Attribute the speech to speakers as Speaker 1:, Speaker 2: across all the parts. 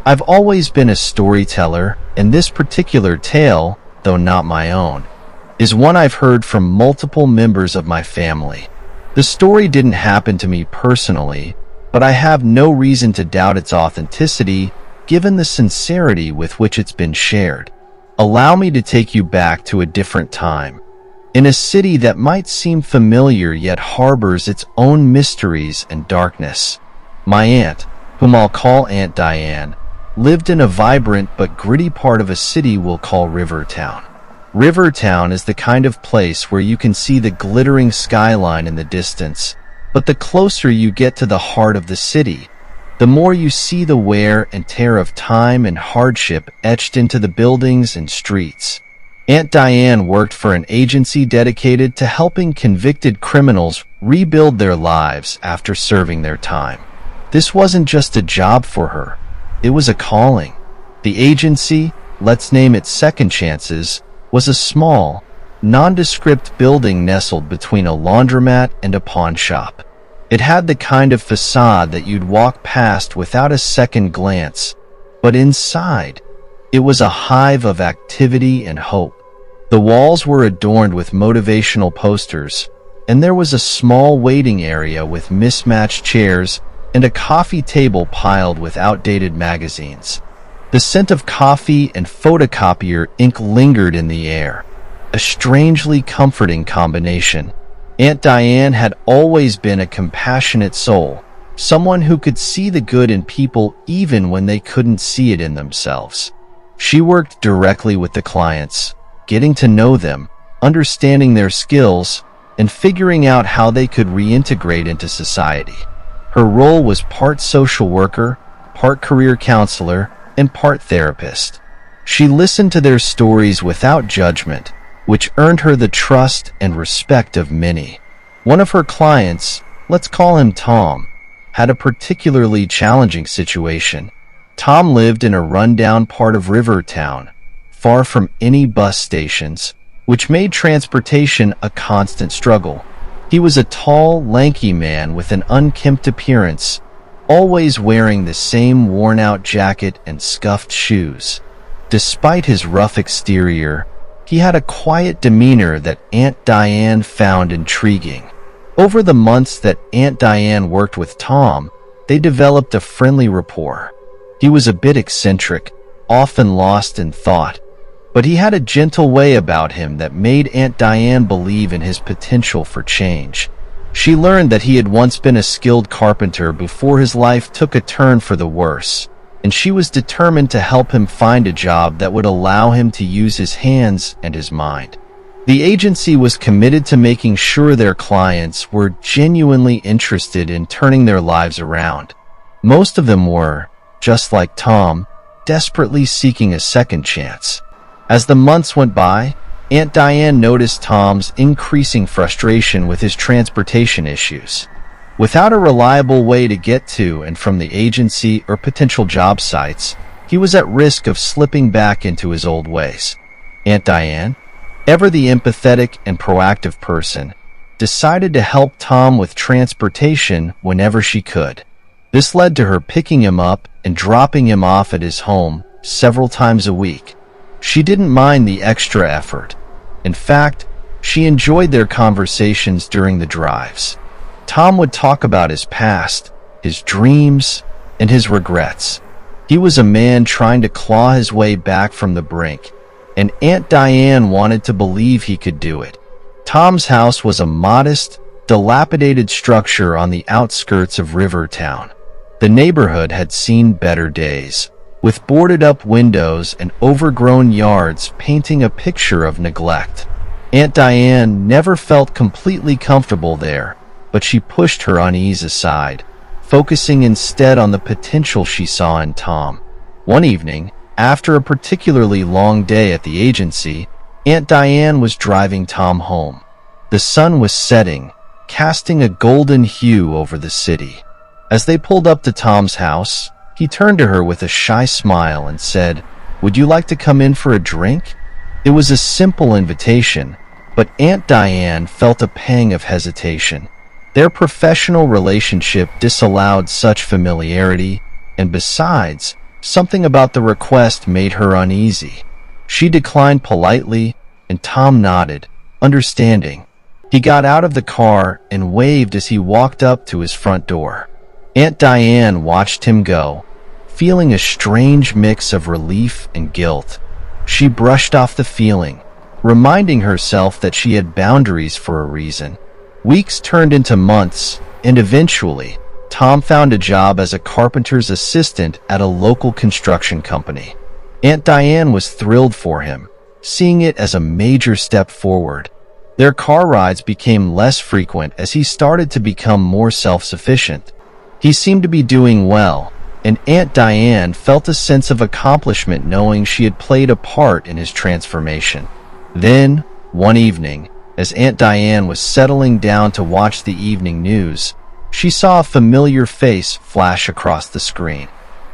Speaker 1: I've always been a storyteller, and this particular tale, though not my own, is one I've heard from multiple members of my family. The story didn't happen to me personally, but I have no reason to doubt its authenticity given the sincerity with which it's been shared. Allow me to take you back to a different time, in a city that might seem familiar yet harbors its own mysteries and darkness. My aunt, whom I'll call Aunt Diane, lived in a vibrant but gritty part of a city we'll call Rivertown. Rivertown is the kind of place where you can see the glittering skyline in the distance, but the closer you get to the heart of the city, the more you see the wear and tear of time and hardship etched into the buildings and streets. Aunt Diane worked for an agency dedicated to helping convicted criminals rebuild their lives after serving their time. This wasn't just a job for her, it was a calling. The agency, let's name it Second Chances, was a small, nondescript building nestled between a laundromat and a pawn shop. It had the kind of facade that you'd walk past without a second glance, but inside, it was a hive of activity and hope. The walls were adorned with motivational posters, and there was a small waiting area with mismatched chairs and a coffee table piled with outdated magazines. The scent of coffee and photocopier ink lingered in the air, a strangely comforting combination. Aunt Diane had always been a compassionate soul, someone who could see the good in people even when they couldn't see it in themselves. She worked directly with the clients, getting to know them, understanding their skills, and figuring out how they could reintegrate into society. Her role was part social worker, part career counselor, and part therapist. She listened to their stories without judgment, which earned her the trust and respect of many. One of her clients, let's call him Tom, had a particularly challenging situation. Tom lived in a rundown part of Rivertown, far from any bus stations, which made transportation a constant struggle. He was a tall, lanky man with an unkempt appearance, always wearing the same worn-out jacket and scuffed shoes. Despite his rough exterior, he had a quiet demeanor that Aunt Diane found intriguing. Over the months that Aunt Diane worked with Tom, they developed a friendly rapport. He was a bit eccentric, often lost in thought, but he had a gentle way about him that made Aunt Diane believe in his potential for change. She learned that he had once been a skilled carpenter before his life took a turn for the worse, and she was determined to help him find a job that would allow him to use his hands and his mind. The agency was committed to making sure their clients were genuinely interested in turning their lives around. Most of them were, just like Tom, desperately seeking a second chance. As the months went by, Aunt Diane noticed Tom's increasing frustration with his transportation issues. Without a reliable way to get to and from the agency or potential job sites, he was at risk of slipping back into his old ways. Aunt Diane, ever the empathetic and proactive person, decided to help Tom with transportation whenever she could. This led to her picking him up and dropping him off at his home several times a week. She didn't mind the extra effort. In fact, she enjoyed their conversations during the drives. Tom would talk about his past, his dreams, and his regrets. He was a man trying to claw his way back from the brink, and Aunt Diane wanted to believe he could do it. Tom's house was a modest, dilapidated structure on the outskirts of Rivertown. The neighborhood had seen better days, with boarded-up windows and overgrown yards painting a picture of neglect. Aunt Diane never felt completely comfortable there, but she pushed her unease aside, focusing instead on the potential she saw in Tom. One evening, after a particularly long day at the agency, Aunt Diane was driving Tom home. The sun was setting, casting a golden hue over the city. As they pulled up to Tom's house, he turned to her with a shy smile and said, "Would you like to come in for a drink?" It was a simple invitation, but Aunt Diane felt a pang of hesitation. Their professional relationship disallowed such familiarity, and besides, Something about the request made her uneasy. She declined politely, and Tom nodded, understanding. He got out of the car and waved as he walked up to his front door. Aunt Diane watched him go, feeling a strange mix of relief and guilt. She brushed off the feeling, reminding herself that she had boundaries for a reason. Weeks turned into months, and eventually, Tom found a job as a carpenter's assistant at a local construction company. Aunt Diane was thrilled for him, seeing it as a major step forward. Their car rides became less frequent as he started to become more self-sufficient. He seemed to be doing well, and Aunt Diane felt a sense of accomplishment knowing she had played a part in his transformation. Then, one evening, as Aunt Diane was settling down to watch the evening news, she saw a familiar face flash across the screen.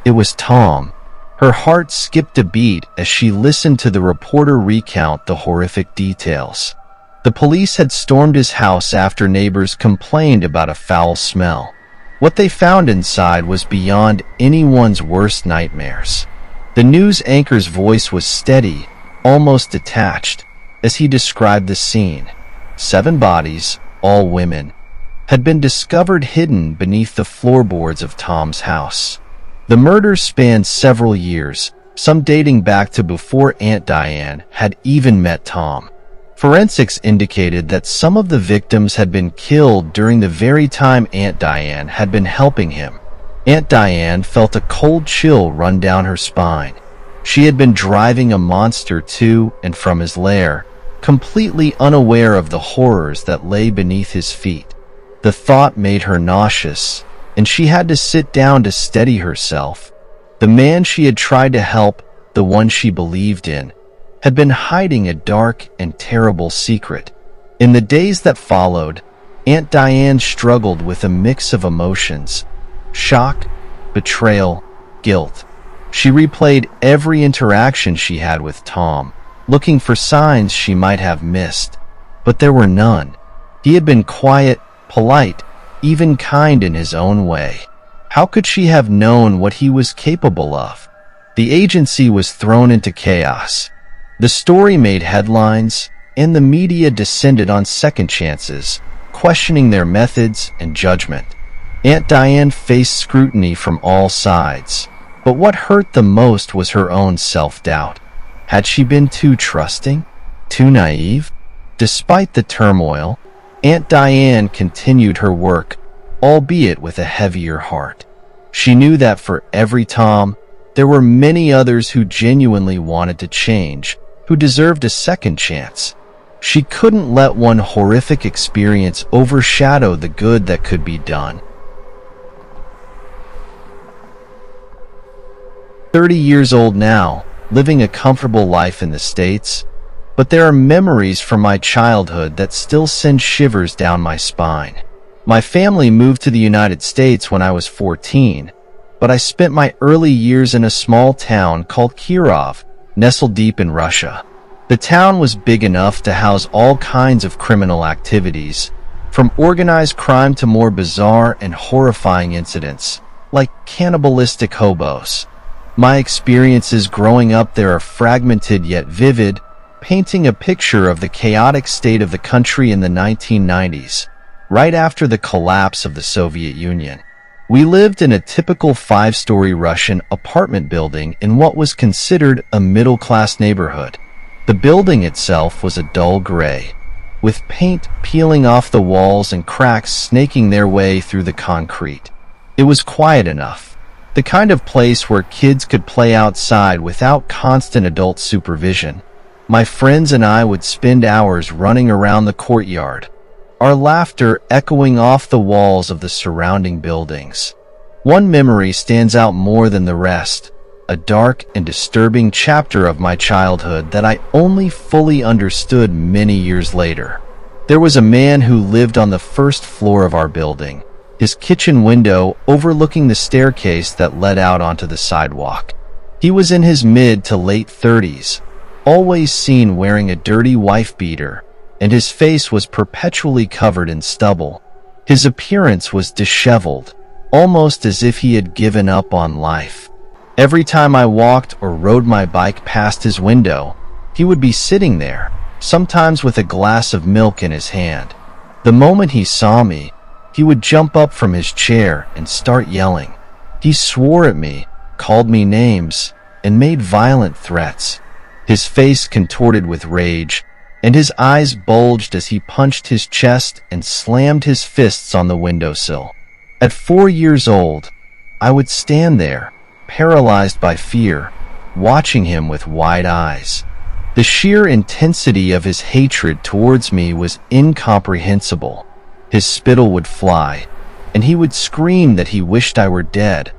Speaker 1: It was Tom. Her heart skipped a beat as she listened to the reporter recount the horrific details. The police had stormed his house after neighbors complained about a foul smell. What they found inside was beyond anyone's worst nightmares. The news anchor's voice was steady, almost detached, as he described the scene. 7 bodies, all women, had been discovered hidden beneath the floorboards of Tom's house. The murders spanned several years, some dating back to before Aunt Diane had even met Tom. Forensics indicated that some of the victims had been killed during the very time Aunt Diane had been helping him. Aunt Diane felt a cold chill run down her spine. She had been driving a monster to and from his lair, completely unaware of the horrors that lay beneath his feet. The thought made her nauseous, and she had to sit down to steady herself. The man she had tried to help, the one she believed in, had been hiding a dark and terrible secret. In the days that followed, Aunt Diane struggled with a mix of emotions: shock, betrayal, guilt. She replayed every interaction she had with Tom, looking for signs she might have missed. But there were none. He had been quiet, polite, even kind in his own way. How could she have known what he was capable of? The agency was thrown into chaos. The story made headlines, and the media descended on second chances, questioning their methods and judgment. Aunt Diane faced scrutiny from all sides, but what hurt the most was her own self-doubt. Had she been too trusting? Too naive? Despite the turmoil, Aunt Diane continued her work, albeit with a heavier heart. She knew that for every Tom, there were many others who genuinely wanted to change, who deserved a second chance. She couldn't let one horrific experience overshadow the good that could be done. 30 years old now, living a comfortable life in the States, but there are memories from my childhood that still send shivers down my spine. My family moved to the United States when I was 14, but I spent my early years in a small town called Kirov, nestled deep in Russia. The town was big enough to house all kinds of criminal activities, from organized crime to more bizarre and horrifying incidents, like cannibalistic hobos. My experiences growing up there are fragmented yet vivid, painting a picture of the chaotic state of the country in the 1990s, right after the collapse of the Soviet Union. We lived in a typical 5-story Russian apartment building in what was considered a middle-class neighborhood. The building itself was a dull gray, with paint peeling off the walls and cracks snaking their way through the concrete. It was quiet enough, the kind of place where kids could play outside without constant adult supervision. My friends and I would spend hours running around the courtyard, our laughter echoing off the walls of the surrounding buildings. One memory stands out more than the rest, a dark and disturbing chapter of my childhood that I only fully understood many years later. There was a man who lived on the first floor of our building, his kitchen window overlooking the staircase that led out onto the sidewalk. He was in his mid to late 30s, always seen wearing a dirty wife beater, and his face was perpetually covered in stubble. His appearance was disheveled, almost as if he had given up on life. Every time I walked or rode my bike past his window, he would be sitting there, sometimes with a glass of milk in his hand. The moment he saw me, he would jump up from his chair and start yelling. He swore at me, called me names, and made violent threats. His face contorted with rage, and his eyes bulged as he punched his chest and slammed his fists on the windowsill. At 4 years old, I would stand there, paralyzed by fear, watching him with wide eyes. The sheer intensity of his hatred towards me was incomprehensible. His spittle would fly, and he would scream that he wished I were dead,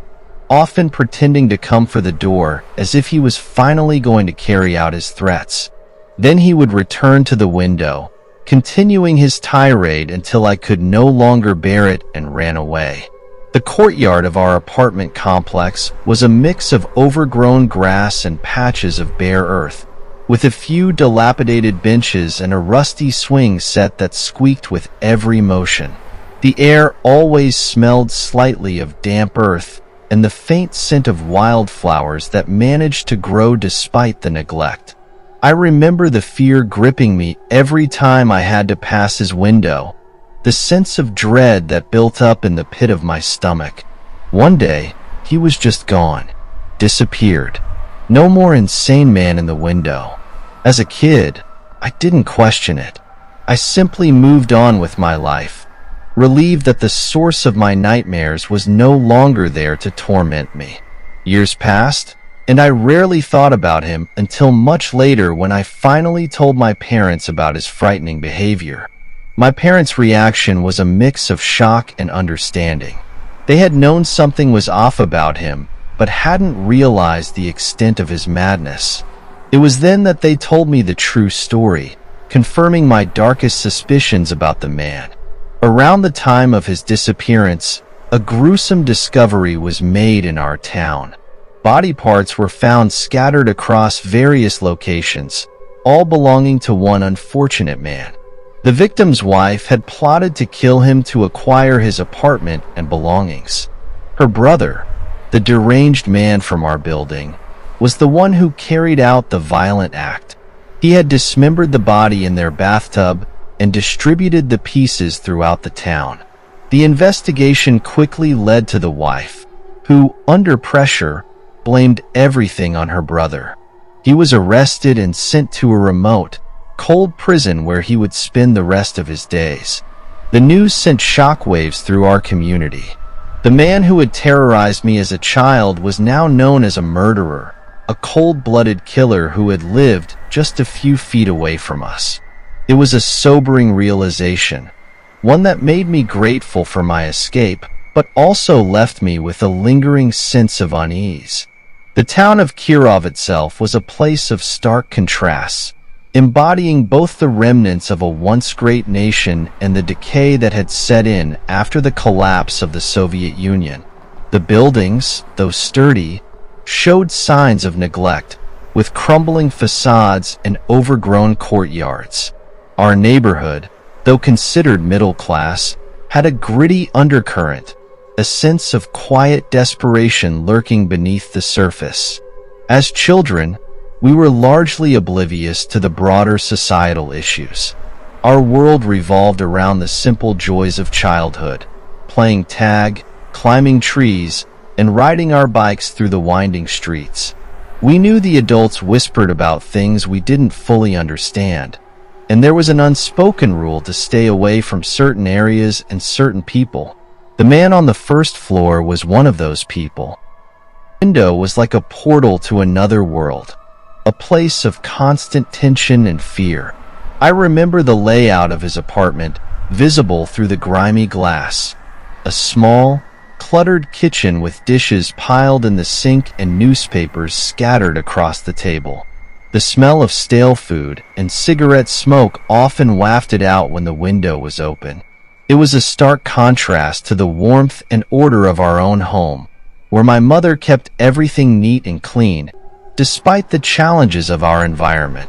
Speaker 1: often pretending to come for the door as if he was finally going to carry out his threats. Then he would return to the window, continuing his tirade until I could no longer bear it and ran away. The courtyard of our apartment complex was a mix of overgrown grass and patches of bare earth, with a few dilapidated benches and a rusty swing set that squeaked with every motion. The air always smelled slightly of damp earth and the faint scent of wildflowers that managed to grow despite the neglect. I remember the fear gripping me every time I had to pass his window, the sense of dread that built up in the pit of my stomach. One day, he was just gone, disappeared. No more insane man in the window. As a kid, I didn't question it. I simply moved on with my life, relieved that the source of my nightmares was no longer there to torment me. Years passed, and I rarely thought about him until much later when I finally told my parents about his frightening behavior. My parents' reaction was a mix of shock and understanding. They had known something was off about him, but hadn't realized the extent of his madness. It was then that they told me the true story, confirming my darkest suspicions about the man. Around the time of his disappearance, a gruesome discovery was made in our town. Body parts were found scattered across various locations, all belonging to one unfortunate man. The victim's wife had plotted to kill him to acquire his apartment and belongings. Her brother, the deranged man from our building, was the one who carried out the violent act. He had dismembered the body in their bathtub and distributed the pieces throughout the town. The investigation quickly led to the wife, who, under pressure, blamed everything on her brother. He was arrested and sent to a remote, cold prison where he would spend the rest of his days. The news sent shockwaves through our community. The man who had terrorized me as a child was now known as a murderer, a cold-blooded killer who had lived just a few feet away from us. It was a sobering realization, one that made me grateful for my escape, but also left me with a lingering sense of unease. The town of Kirov itself was a place of stark contrasts, embodying both the remnants of a once great nation and the decay that had set in after the collapse of the Soviet Union. The buildings, though sturdy, showed signs of neglect, with crumbling facades and overgrown courtyards. Our neighborhood, though considered middle class, had a gritty undercurrent, a sense of quiet desperation lurking beneath the surface. As children, we were largely oblivious to the broader societal issues. Our world revolved around the simple joys of childhood, playing tag, climbing trees, and riding our bikes through the winding streets. We knew the adults whispered about things we didn't fully understand, and there was an unspoken rule to stay away from certain areas and certain people. The man on the first floor was one of those people. The window was like a portal to another world, a place of constant tension and fear. I remember the layout of his apartment, visible through the grimy glass. A small, cluttered kitchen with dishes piled in the sink and newspapers scattered across the table. The smell of stale food and cigarette smoke often wafted out when the window was open. It was a stark contrast to the warmth and order of our own home, where my mother kept everything neat and clean, despite the challenges of our environment.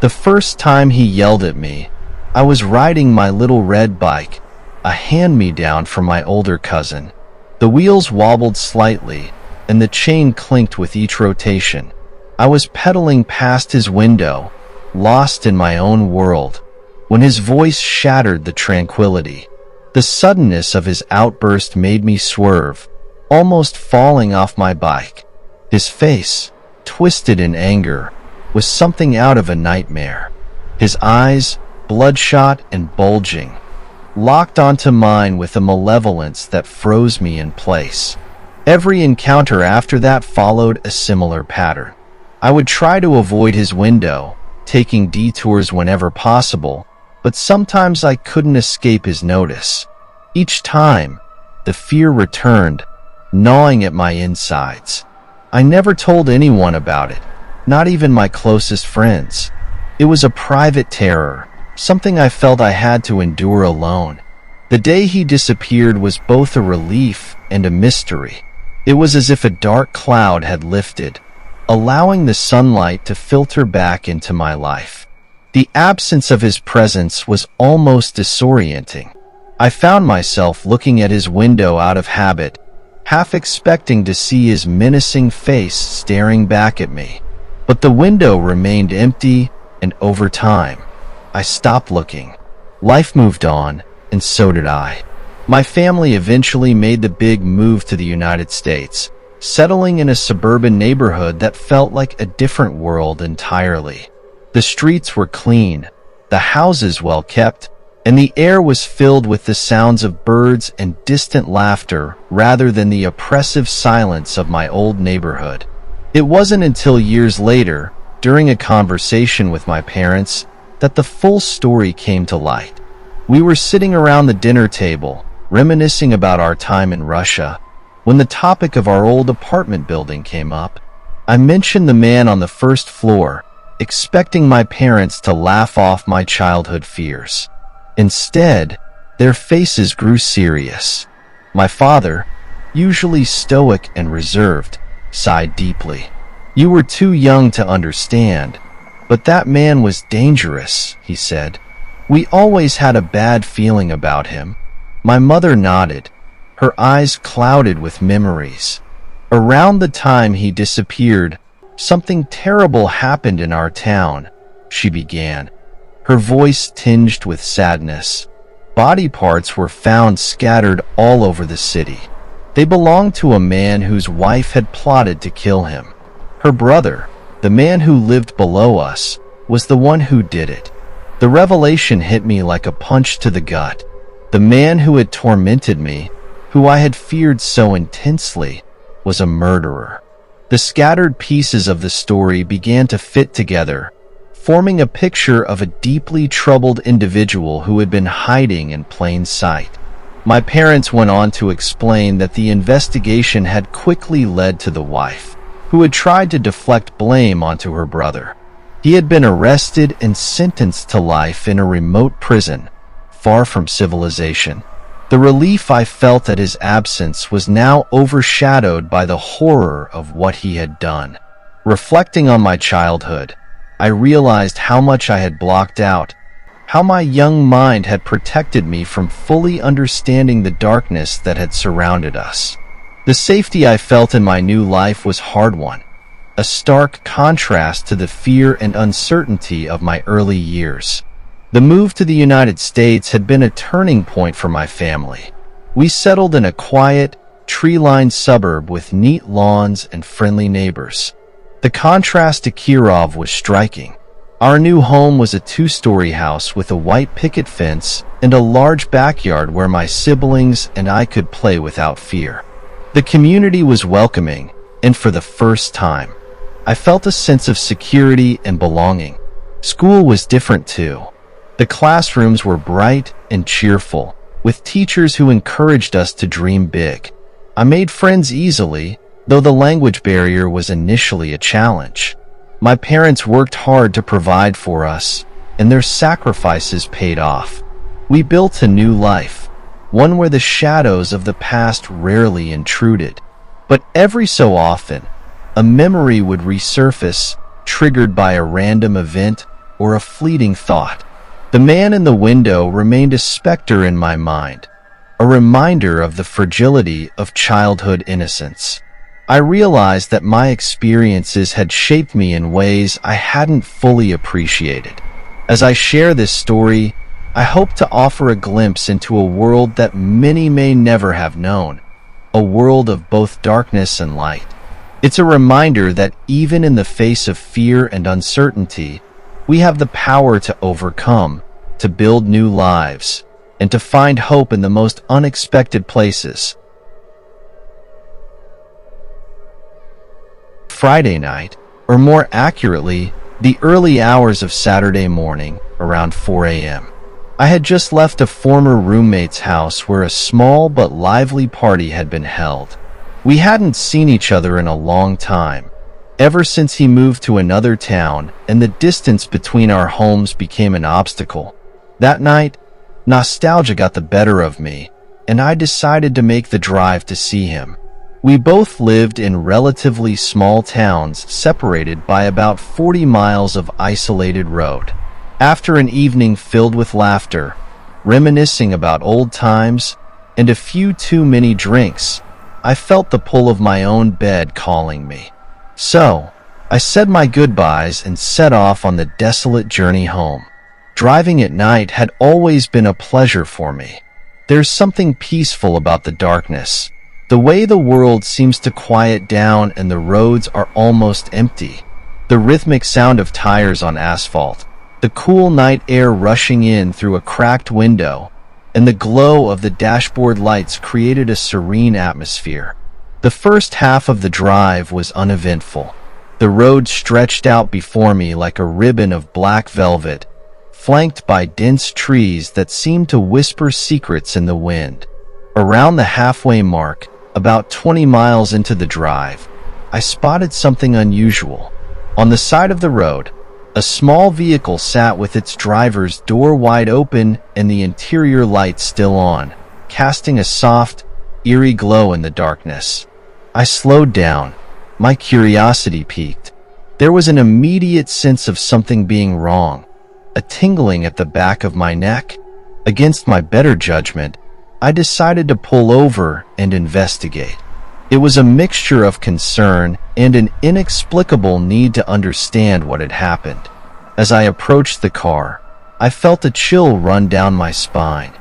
Speaker 1: The first time he yelled at me, I was riding my little red bike, a hand-me-down from my older cousin. The wheels wobbled slightly, and the chain clinked with each rotation. I was pedaling past his window, lost in my own world, when his voice shattered the tranquility. The suddenness of his outburst made me swerve, almost falling off my bike. His face, twisted in anger, was something out of a nightmare. His eyes, bloodshot and bulging, locked onto mine with a malevolence that froze me in place. Every encounter after that followed a similar pattern. I would try to avoid his window, taking detours whenever possible, but sometimes I couldn't escape his notice. Each time, the fear returned, gnawing at my insides. I never told anyone about it, not even my closest friends. It was a private terror, something I felt I had to endure alone. The day he disappeared was both a relief and a mystery. It was as if a dark cloud had lifted, allowing the sunlight to filter back into my life. The absence of his presence was almost disorienting. I found myself looking at his window out of habit, half expecting to see his menacing face staring back at me. But the window remained empty, and over time, I stopped looking. Life moved on, and so did I. My family eventually made the big move to the United States, settling in a suburban neighborhood that felt like a different world entirely. The streets were clean, the houses well kept, and the air was filled with the sounds of birds and distant laughter rather than the oppressive silence of my old neighborhood. It wasn't until years later, during a conversation with my parents, that the full story came to light. We were sitting around the dinner table, reminiscing about our time in Russia, when the topic of our old apartment building came up. I mentioned the man on the first floor, expecting my parents to laugh off my childhood fears. Instead, their faces grew serious. My father, usually stoic and reserved, sighed deeply. "You were too young to understand, but that man was dangerous," he said. "We always had a bad feeling about him." My mother nodded, her eyes clouded with memories. "Around the time he disappeared, something terrible happened in our town," she began, her voice tinged with sadness. Body parts were found scattered all over the city. They belonged to a man whose wife had plotted to kill him. Her brother, the man who lived below us, was the one who did it. The revelation hit me like a punch to the gut. The man who had tormented me, who I had feared so intensely, was a murderer. The scattered pieces of the story began to fit together, forming a picture of a deeply troubled individual who had been hiding in plain sight. My parents went on to explain that the investigation had quickly led to the wife, who had tried to deflect blame onto her brother. He had been arrested and sentenced to life in a remote prison, far from civilization. The relief I felt at his absence was now overshadowed by the horror of what he had done. Reflecting on my childhood, I realized how much I had blocked out, how my young mind had protected me from fully understanding the darkness that had surrounded us. The safety I felt in my new life was hard-won, a stark contrast to the fear and uncertainty of my early years. The move to the United States had been a turning point for my family. We settled in a quiet, tree-lined suburb with neat lawns and friendly neighbors. The contrast to Kirov was striking. Our new home was a two-story house with a white picket fence and a large backyard where my siblings and I could play without fear. The community was welcoming, and for the first time, I felt a sense of security and belonging. School was different too. The classrooms were bright and cheerful, with teachers who encouraged us to dream big. I made friends easily, though the language barrier was initially a challenge. My parents worked hard to provide for us, and their sacrifices paid off. We built a new life, one where the shadows of the past rarely intruded. But every so often, a memory would resurface, triggered by a random event or a fleeting thought. The man in the window remained a specter in my mind, a reminder of the fragility of childhood innocence. I realized that my experiences had shaped me in ways I hadn't fully appreciated. As I share this story, I hope to offer a glimpse into a world that many may never have known, a world of both darkness and light. It's a reminder that even in the face of fear and uncertainty, we have the power to overcome, to build new lives, and to find hope in the most unexpected places. Friday night, or more accurately, the early hours of Saturday morning, around 4 a.m. I had just left a former roommate's house where a small but lively party had been held. We hadn't seen each other in a long time, ever since he moved to another town and the distance between our homes became an obstacle. That night, nostalgia got the better of me, and I decided to make the drive to see him. We both lived in relatively small towns separated by about 40 miles of isolated road. After an evening filled with laughter, reminiscing about old times, and a few too many drinks, I felt the pull of my own bed calling me. So, I said my goodbyes and set off on the desolate journey home. Driving at night had always been a pleasure for me. There's something peaceful about the darkness. The way the world seems to quiet down and the roads are almost empty. The rhythmic sound of tires on asphalt, the cool night air rushing in through a cracked window, and the glow of the dashboard lights created a serene atmosphere. The first half of the drive was uneventful. The road stretched out before me like a ribbon of black velvet, flanked by dense trees that seemed to whisper secrets in the wind. Around the halfway mark, about 20 miles into the drive, I spotted something unusual. On the side of the road, a small vehicle sat with its driver's door wide open and the interior light still on, casting a soft, eerie glow in the darkness. I slowed down, my curiosity piqued. There was an immediate sense of something being wrong, a tingling at the back of my neck. Against my better judgment, I decided to pull over and investigate. It was a mixture of concern and an inexplicable need to understand what had happened. As I approached the car, I felt a chill run down my spine.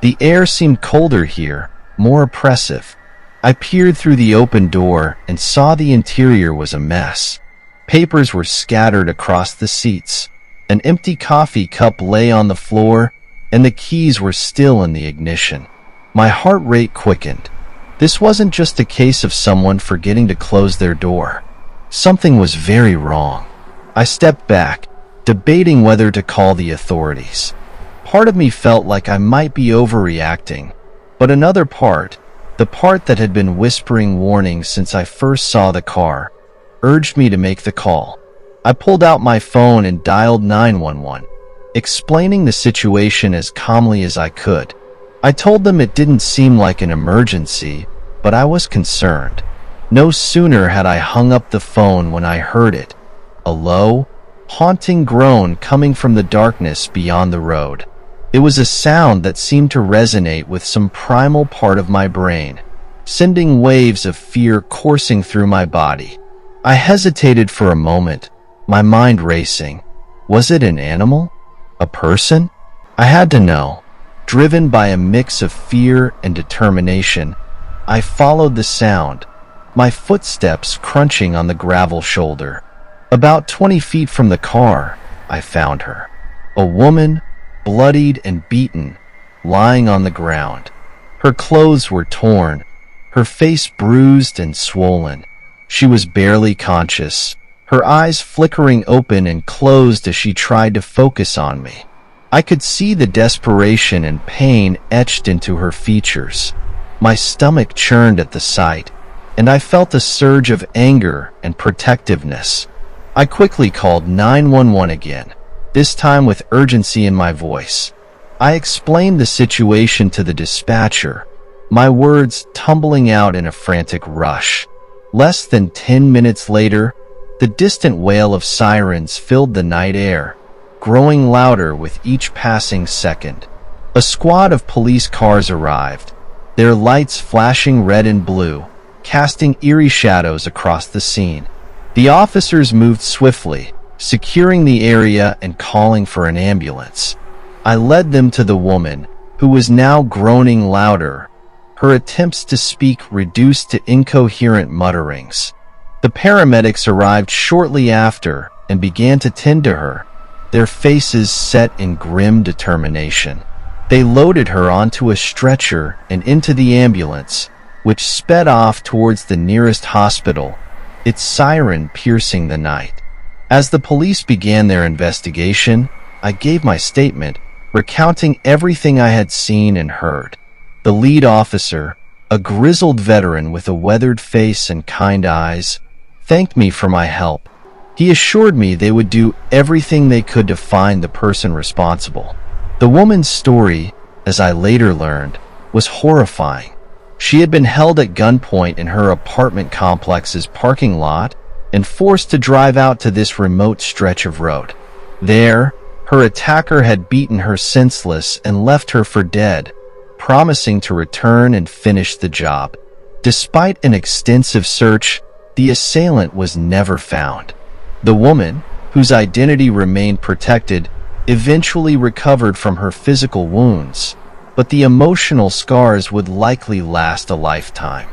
Speaker 1: The air seemed colder here, more oppressive. I peered through the open door and saw the interior was a mess. Papers were scattered across the seats. An empty coffee cup lay on the floor, and the keys were still in the ignition. My heart rate quickened. This wasn't just a case of someone forgetting to close their door. Something was very wrong. I stepped back, debating whether to call the authorities. Part of me felt like I might be overreacting, but another part, the part that had been whispering warnings since I first saw the car, urged me to make the call. I pulled out my phone and dialed 911, explaining the situation as calmly as I could. I told them it didn't seem like an emergency, but I was concerned. No sooner had I hung up the phone when I heard it, a low, haunting groan coming from the darkness beyond the road. It was a sound that seemed to resonate with some primal part of my brain, sending waves of fear coursing through my body. I hesitated for a moment, my mind racing. Was it an animal? A person? I had to know. Driven by a mix of fear and determination, I followed the sound, my footsteps crunching on the gravel shoulder. About 20 feet from the car, I found her. A woman, bloodied and beaten, lying on the ground. Her clothes were torn, her face bruised and swollen. She was barely conscious, her eyes flickering open and closed as she tried to focus on me. I could see the desperation and pain etched into her features. My stomach churned at the sight, and I felt a surge of anger and protectiveness. I quickly called 911 again, this time with urgency in my voice. I explained the situation to the dispatcher, my words tumbling out in a frantic rush. Less than 10 minutes later, the distant wail of sirens filled the night air, growing louder with each passing second. A squad of police cars arrived, their lights flashing red and blue, casting eerie shadows across the scene. The officers moved swiftly, securing the area and calling for an ambulance. I led them to the woman, who was now groaning louder, her attempts to speak reduced to incoherent mutterings. The paramedics arrived shortly after and began to tend to her, their faces set in grim determination. They loaded her onto a stretcher and into the ambulance, which sped off towards the nearest hospital, its siren piercing the night. As the police began their investigation, I gave my statement, recounting everything I had seen and heard. The lead officer, a grizzled veteran with a weathered face and kind eyes, thanked me for my help. He assured me they would do everything they could to find the person responsible. The woman's story, as I later learned, was horrifying. She had been held at gunpoint in her apartment complex's parking lot and forced to drive out to this remote stretch of road. There, her attacker had beaten her senseless and left her for dead, promising to return and finish the job. Despite an extensive search, the assailant was never found. The woman, whose identity remained protected, eventually recovered from her physical wounds, but the emotional scars would likely last a lifetime.